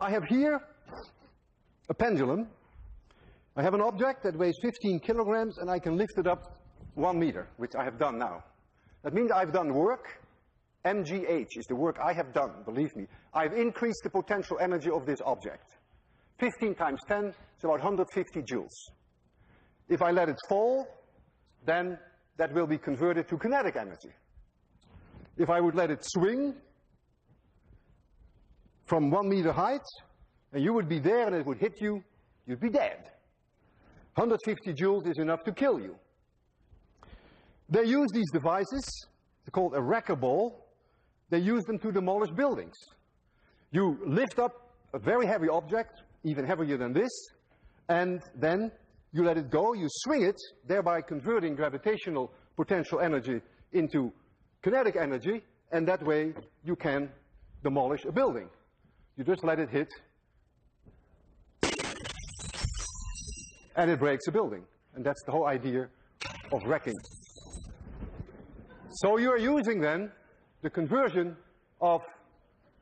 I have here a pendulum. I have an object that weighs 15 kilograms, and I can lift it up 1 meter, which I have done now. That means I've done work. MGH is the work I have done, believe me. I've increased the potential energy of this object. 15 times 10 is about 150 joules. If I let it fall, then that will be converted to kinetic energy. If I would let it swing from 1 meter height, and you would be there and it would hit you, you'd be dead. 150 joules is enough to kill you. They use these devices, they're called a wrecker ball. They use them to demolish buildings. You lift up a very heavy object, even heavier than this, and then you let it go, you swing it, thereby converting gravitational potential energy into kinetic energy, and that way you can demolish a building. You just let it hit, and it breaks a building. And that's the whole idea of wrecking. So you are using then the conversion of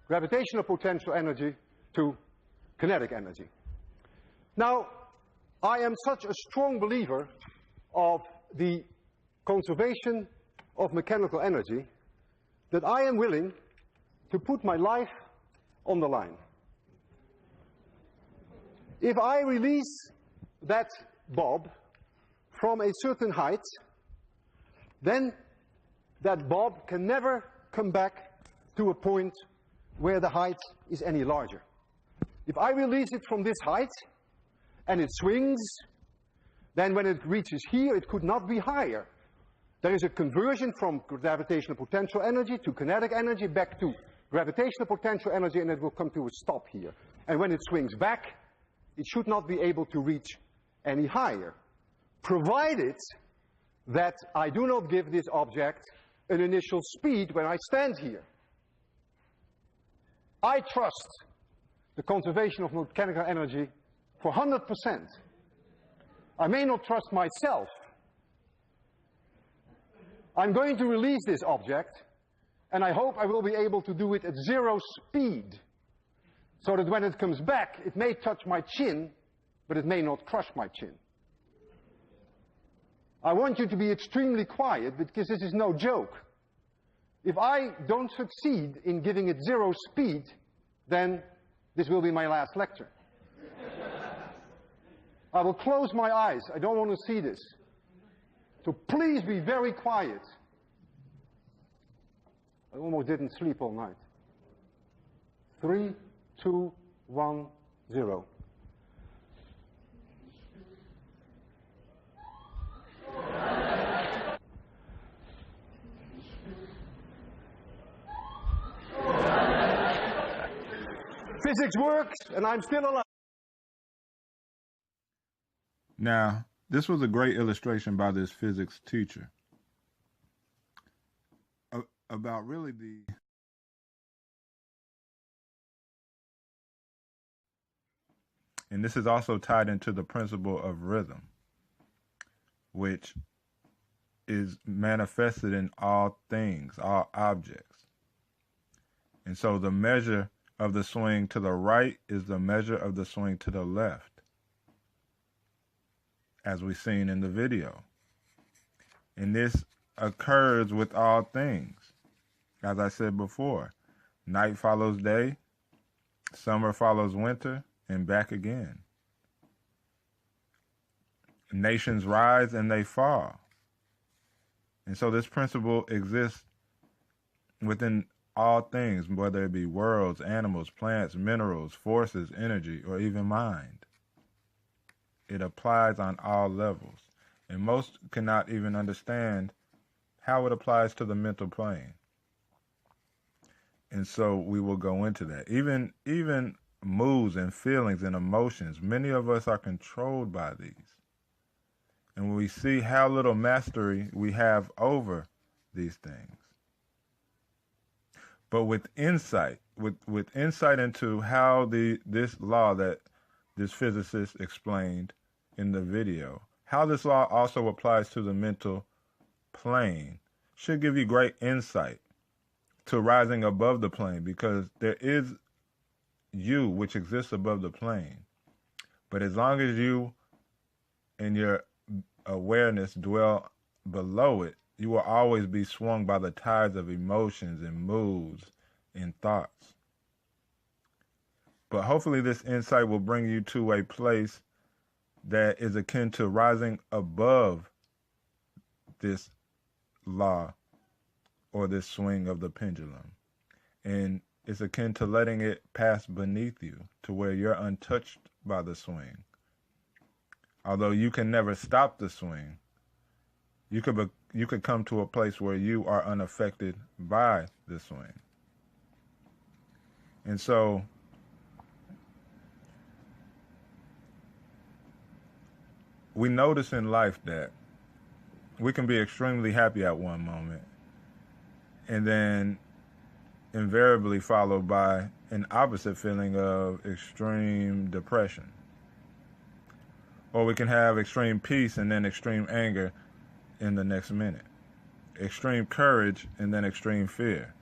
gravitational potential energy to kinetic energy. Now, I am such a strong believer of the conservation of mechanical energy that I am willing to put my life on the line. If I release that bob from a certain height, then that bob can never come back to a point where the height is any larger. If I release it from this height and it swings, then when it reaches here, it could not be higher. There is a conversion from gravitational potential energy to kinetic energy back to gravitational potential energy, and it will come to a stop here. And when it swings back, it should not be able to reach any higher, provided that I do not give this object an initial speed when I stand here. I trust the conservation of mechanical energy for 100%. I may not trust myself. I'm going to release this object, and I hope I will be able to do it at 0 speed, so that when it comes back, it may touch my chin, but it may not crush my chin. I want you to be extremely quiet, because this is no joke. If I don't succeed in giving it 0 speed, then this will be my last lecture. I will close my eyes. I don't want to see this. So please be very quiet. I almost didn't sleep all night. 3, 2, 1, 0. Physics works, and I'm still alive. Now, this was a great illustration by this physics teacher about really and this is also tied into the principle of rhythm, which is manifested in all things, all objects. And so the measure of the swing to the right is the measure of the swing to the left, as we've seen in the video. And this occurs with all things. As I said before, night follows day, summer follows winter, and back again. Nations rise and they fall. And so this principle exists within all things, whether it be worlds, animals, plants, minerals, forces, energy, or even mind. It applies on all levels. And most cannot even understand how it applies to the mental plane. And so we will go into that. Even moods and feelings and emotions, many of us are controlled by these. And when we see how little mastery we have over these things. But with insight, with insight into how this law that this physicist explained in the video, how this law also applies to the mental plane, should give you great insight to rising above the plane, because there is you which exists above the plane. But as long as you and your awareness dwell below it, you will always be swung by the tides of emotions and moods and thoughts. But hopefully this insight will bring you to a place that is akin to rising above this law or this swing of the pendulum. And it's akin to letting it pass beneath you to where you're untouched by the swing. Although you can never stop the swing, you could come to a place where you are unaffected by the swing. And so we notice in life that we can be extremely happy at one moment and then invariably followed by an opposite feeling of extreme depression. Or we can have extreme peace and then extreme anger in the next minute. Extreme courage and then extreme fear.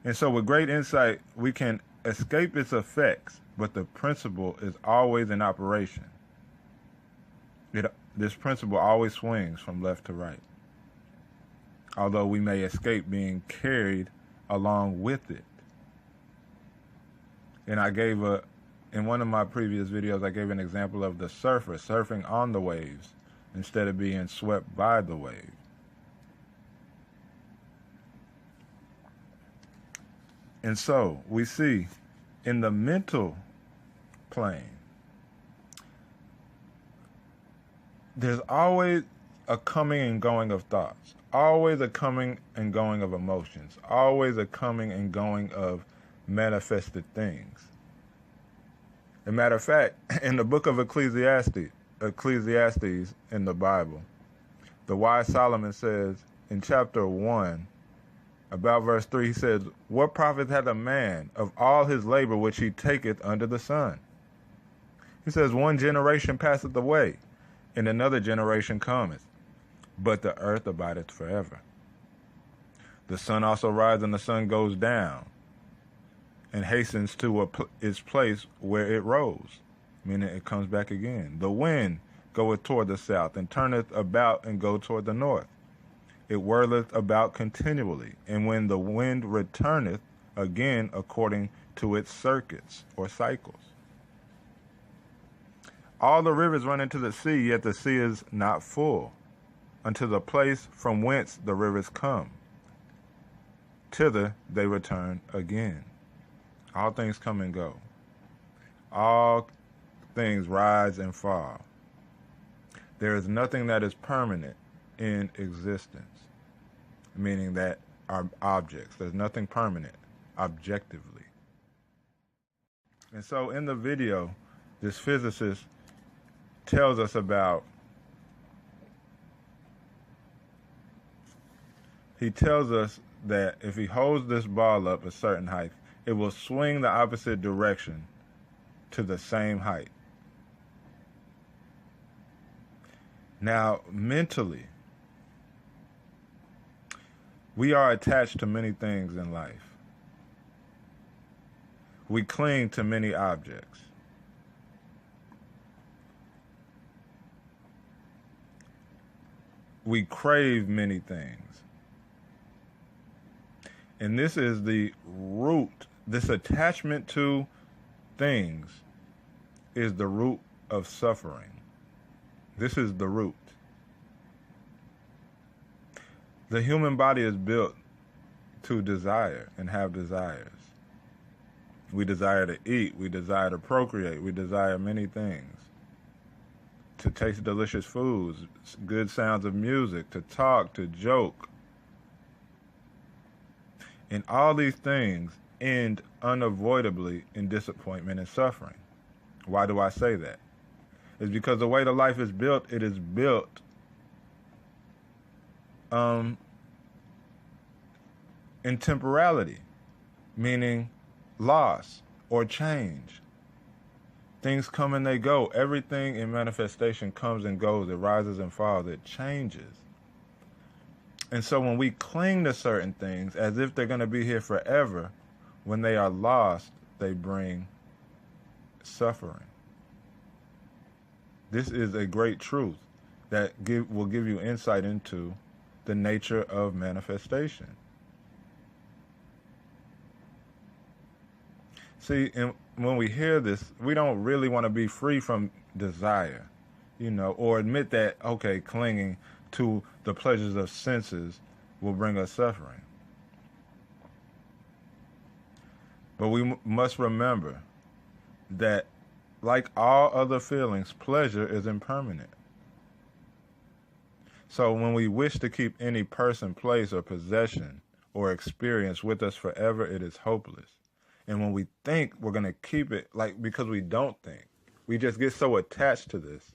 And so with great insight, we can escape its effects, but the principle is always in operation. This principle always swings from left to right, although we may escape being carried along with it. And in one of my previous videos, I gave an example of the surfer surfing on the waves instead of being swept by the wave. And so we see in the mental plane, there's always a coming and going of thoughts, always a coming and going of emotions, always a coming and going of manifested things. As a matter of fact, in the book of Ecclesiastes in the Bible, the wise Solomon says in chapter 1, about verse 3, he says, "What profit hath a man of all his labor which he taketh under the sun?" He says, "One generation passeth away, and another generation cometh, but the earth abideth forever. The sun also rises and the sun goes down, and hastens to its place where it rose," meaning it comes back again. "The wind goeth toward the south, and turneth about and go toward the north. It whirleth about continually, and when the wind returneth again according to its circuits or cycles. All the rivers run into the sea, yet the sea is not full, unto the place from whence the rivers come. Thither they return again." All things come and go. All things rise and fall. There is nothing that is permanent in existence, meaning that are objects. There's nothing permanent objectively. And so in the video, this physicist tells us about, he tells us that if he holds this ball up a certain height, it will swing the opposite direction to the same height. Now, mentally, we are attached to many things in life. We cling to many objects. We crave many things. And this is the root. This attachment to things is the root of suffering. This is the root. The human body is built to desire and have desires. We desire to eat, we desire to procreate, we desire many things. To taste delicious foods, good sounds of music, to talk, to joke. And all these things end unavoidably in disappointment and suffering. Why do I say that? It's because the way the life is built, it is built in temporality, meaning loss or change. Things come and they go. Everything in manifestation comes and goes. It rises and falls. It changes. And so when we cling to certain things as if they're going to be here forever, when they are lost, they bring suffering. This is a great truth that will give you insight into the nature of manifestation. See, and when we hear this, we don't really want to be free from desire, or admit that, okay, clinging to the pleasures of senses will bring us suffering. But we must remember that, like all other feelings, pleasure is impermanent. So when we wish to keep any person, place, or possession or experience with us forever, it is hopeless. And when we think we're going to keep it, because we don't think, we just get so attached to this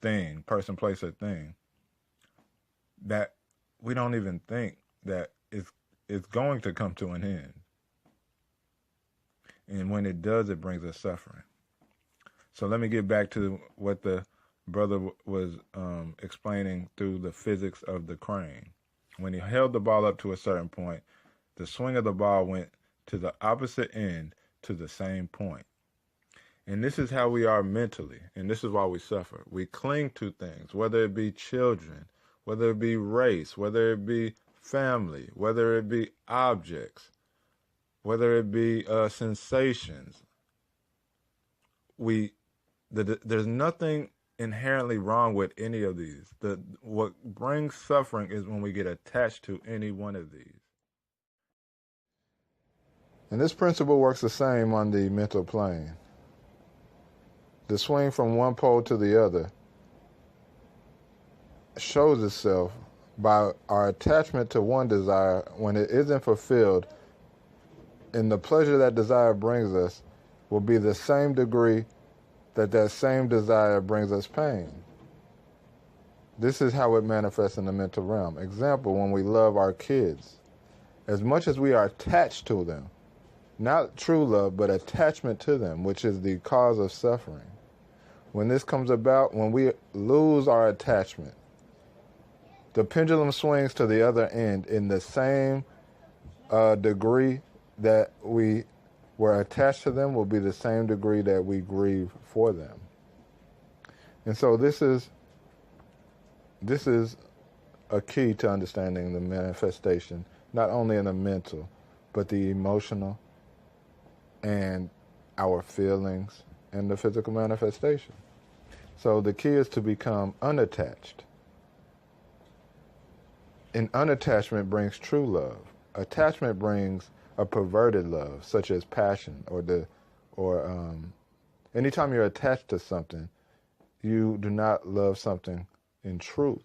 thing, person, place, or thing, that we don't even think that it's going to come to an end. And when it does, it brings us suffering. So let me get back to what the brother was explaining through the physics of the crane. When he held the ball up to a certain point, the swing of the ball went to the opposite end to the same point. And this is how we are mentally, and this is why we suffer. We cling to things, whether it be children, whether it be race, whether it be family, whether it be objects, whether it be sensations. There's nothing inherently wrong with any of these. What brings suffering is when we get attached to any one of these. And this principle works the same on the mental plane. The swing from one pole to the other shows itself by our attachment to one desire when it isn't fulfilled, and the pleasure that desire brings us will be the same degree that same desire brings us pain. This is how it manifests in the mental realm. Example, when we love our kids, as much as we are attached to them, not true love, but attachment to them, which is the cause of suffering. When this comes about, when we lose our attachment, the pendulum swings to the other end in the same degree that we were attached to them will be the same degree that we grieve for them. And so this is a key to understanding the manifestation, not only in the mental, but the emotional and our feelings and the physical manifestation. So the key is to become unattached. And unattachment brings true love. Attachment brings a perverted love, such as passion, or anytime you're attached to something, you do not love something in truth.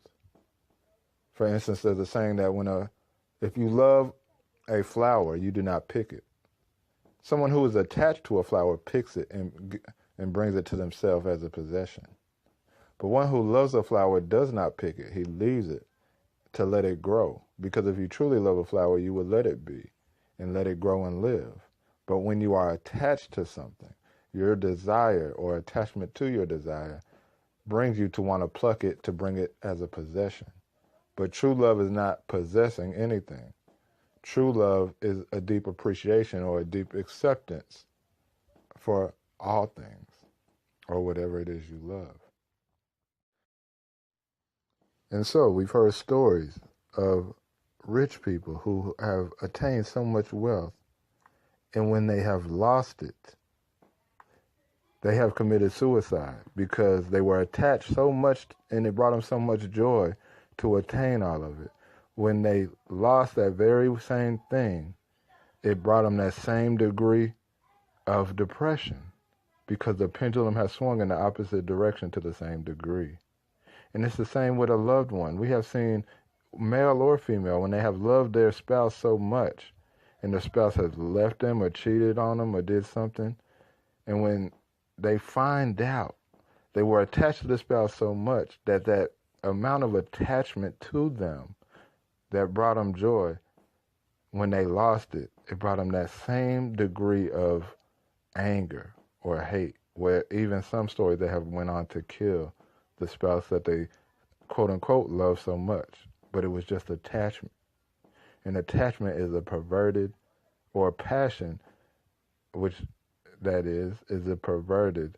For instance, there's a saying that if you love a flower, you do not pick it. Someone who is attached to a flower picks it and brings it to themselves as a possession. But one who loves a flower does not pick it. He leaves it to let it grow. Because if you truly love a flower, you would let it be and let it grow and live. But when you are attached to something, your desire or attachment to your desire brings you to want to pluck it to bring it as a possession. But true love is not possessing anything. True love is a deep appreciation or a deep acceptance for all things or whatever it is you love. And so we've heard stories of rich people who have attained so much wealth, and when they have lost it, they have committed suicide because they were attached so much and it brought them so much joy to attain all of it. When they lost that very same thing, it brought them that same degree of depression because the pendulum has swung in the opposite direction to the same degree. And it's the same with a loved one. We have seen, male or female, when they have loved their spouse so much and the spouse has left them or cheated on them or did something, and when they find out they were attached to the spouse so much that amount of attachment to them that brought them joy, when they lost it, it brought them that same degree of anger or hate, where even some stories they have went on to kill the spouse that they quote unquote love so much, but it was just attachment. And attachment is a perverted or passion, which that is a perverted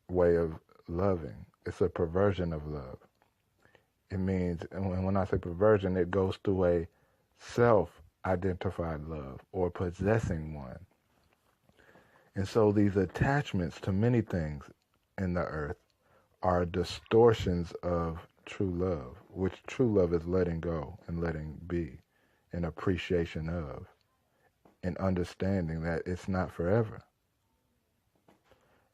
way of loving. It's a perversion of love. It means, and when I say perversion, it goes through a self-identified love or possessing one. And so these attachments to many things in the earth are distortions of true love, which true love is letting go and letting be, and appreciation of, and understanding that it's not forever.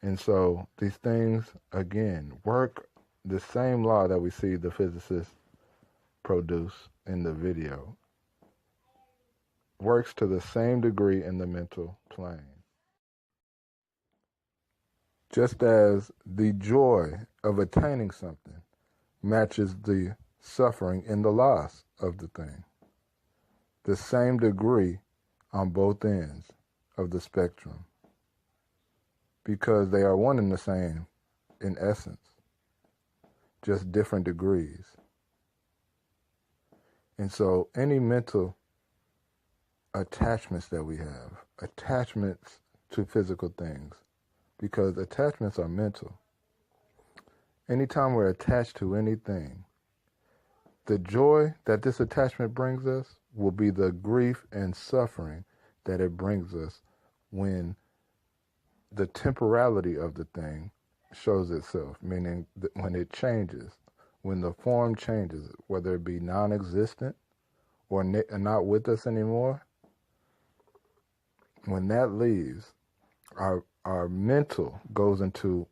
And so these things, again, work the same law that we see the physicists produce in the video, works to the same degree in the mental plane. Just as the joy of attaining something matches the suffering in the loss of the thing, the same degree on both ends of the spectrum, because they are one and the same in essence, just different degrees. And so any mental attachments that we have, attachments to physical things, because attachments are mental. Anytime we're attached to anything, the joy that this attachment brings us will be the grief and suffering that it brings us when the temporality of the thing shows itself, meaning that when it changes, when the form changes, whether it be non-existent or not with us anymore, when that leaves, our mental goes into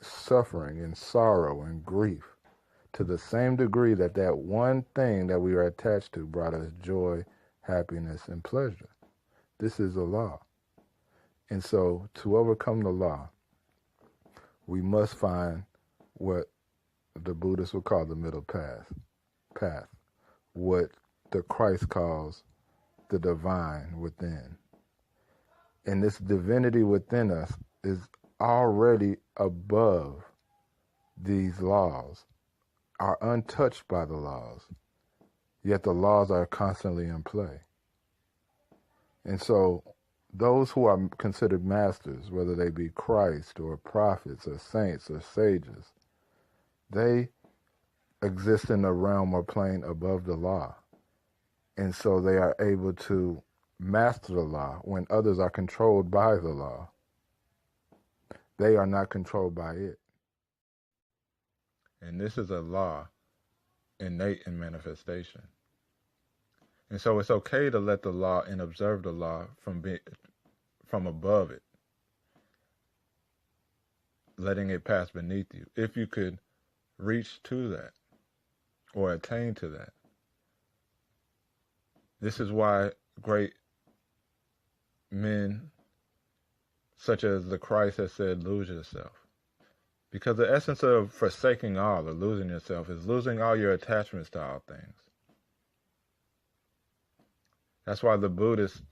suffering and sorrow and grief to the same degree that that one thing that we are attached to brought us joy, happiness, and pleasure. This is a law. And so to overcome the law, we must find what the Buddhists would call the middle path, what the Christ calls the divine within. And this divinity within us is already above these laws, are untouched by the laws, yet the laws are constantly in play. And so those who are considered masters, whether they be Christ or prophets or saints or sages, they exist in a realm or plane above the law. And so they are able to master the law when others are controlled by the law. They are not controlled by it. And this is a law innate in manifestation. And so it's okay to let the law and observe the law from above it, letting it pass beneath you, if you could reach to that or attain to that. This is why great men such as the Christ has said, lose yourself. Because the essence of forsaking all or losing yourself is losing all your attachments to all things. That's why the Buddhists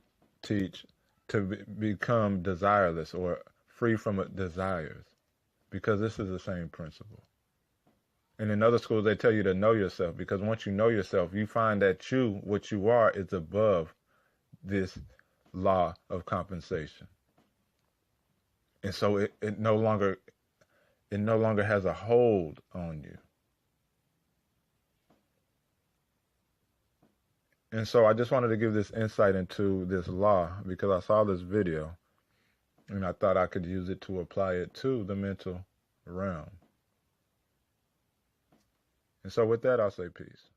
teach to become desireless or free from desires, because this is the same principle. And in other schools, they tell you to know yourself, because once you know yourself, you find that what you are, is above this law of compensation. And so it no longer has a hold on you. And so I just wanted to give this insight into this law, because I saw this video and I thought I could use it to apply it to the mental realm. And so with that, I'll say peace.